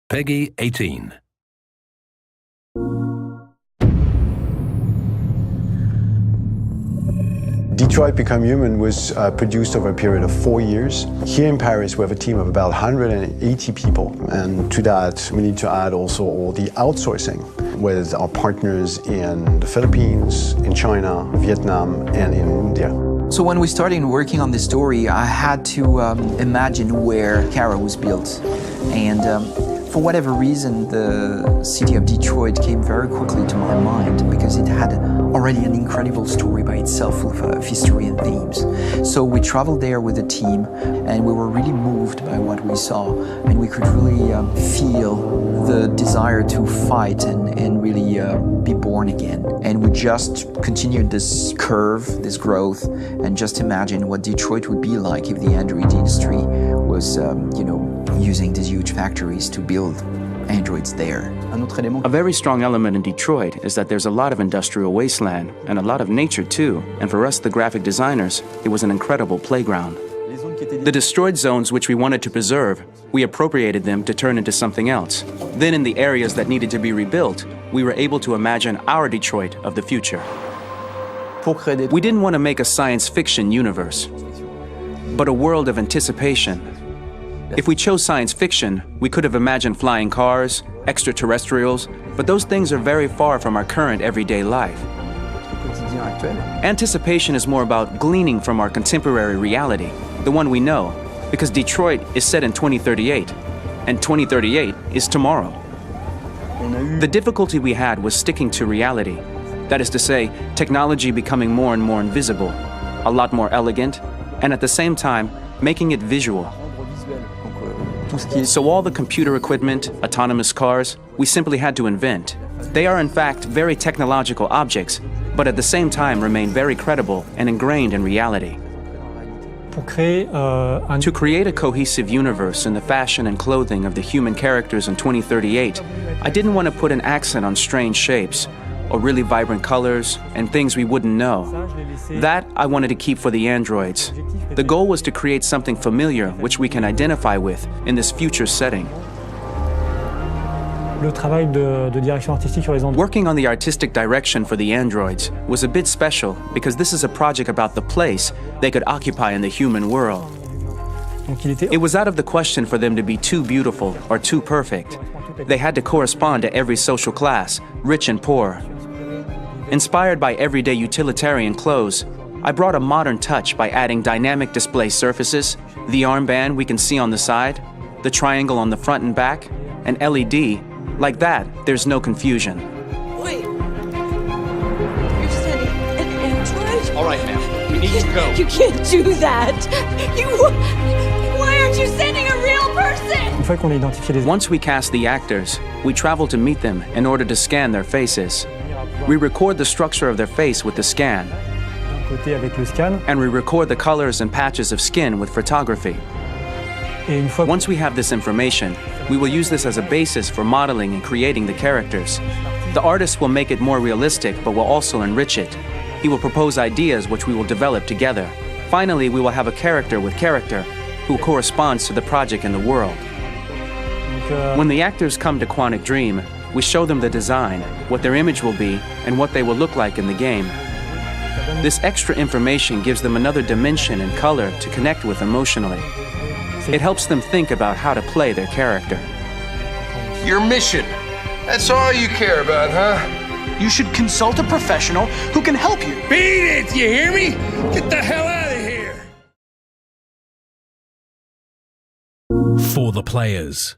Peggy 18. Detroit Become Human was produced over a period of 4 years. Here in Paris, we have a team of about 180 people. And to that, we need to add also all the outsourcing with our partners in the Philippines, in China, Vietnam, and in India. So when we started working on this story, I had to imagine where Kara was built. And for whatever reason, the city of Detroit came very quickly to my mind because it had already an incredible story by itself full of history and themes. So we traveled there with the team and we were really moved by what we saw, and we could really feel the desire to fight and really be born again. And we just continued this curve, this growth, and just imagine what Detroit would be like if the android industry was, using these huge factories to build androids there. A very strong element in Detroit is that there's a lot of industrial wasteland and a lot of nature too, and for us, the graphic designers, it was an incredible playground. The destroyed zones which we wanted to preserve, we appropriated them to turn into something else. Then in the areas that needed to be rebuilt, we were able to imagine our Detroit of the future. We didn't want to make a science fiction universe, but a world of anticipation. If we chose science fiction, we could have imagined flying cars, extraterrestrials, but those things are very far from our current everyday life. Anticipation is more about gleaning from our contemporary reality, the one we know, because Detroit is set in 2038, and 2038 is tomorrow. The difficulty we had was sticking to reality. That is to say, technology becoming more and more invisible, a lot more elegant, and at the same time, making it visual. So all the computer equipment, autonomous cars, we simply had to invent. They are in fact very technological objects, but at the same time remain very credible and ingrained in reality. To create a cohesive universe in the fashion and clothing of the human characters in 2038, I didn't want to put an accent on strange shapes, or really vibrant colors, and things we wouldn't know. That I wanted to keep for the androids. The goal was to create something familiar which we can identify with in this future setting. Working on the artistic direction for the androids was a bit special because this is a project about the place they could occupy in the human world. It was out of the question for them to be too beautiful or too perfect. They had to correspond to every social class, rich and poor. Inspired by everyday utilitarian clothes, I brought a modern touch by adding dynamic display surfaces, the armband we can see on the side, the triangle on the front and back, an LED. Like that, there's no confusion. Wait. You're sending an android? All right, ma'am. We need to go. You can't do that. Why aren't you sending a real person? Once we cast the actors, we travel to meet them in order to scan their faces. We record the structure of their face with the scan. And we record the colors and patches of skin with photography. Once we have this information, we will use this as a basis for modeling and creating the characters. The artist will make it more realistic, but will also enrich it. He will propose ideas which we will develop together. Finally, we will have a character with character who corresponds to the project and the world. When the actors come to Quantic Dream, we show them the design, what their image will be, and what they will look like in the game. This extra information gives them another dimension and color to connect with emotionally. It helps them think about how to play their character. Your mission. That's all you care about, huh? You should consult a professional who can help you. Beat it, you hear me? Get the hell out of here! For the players.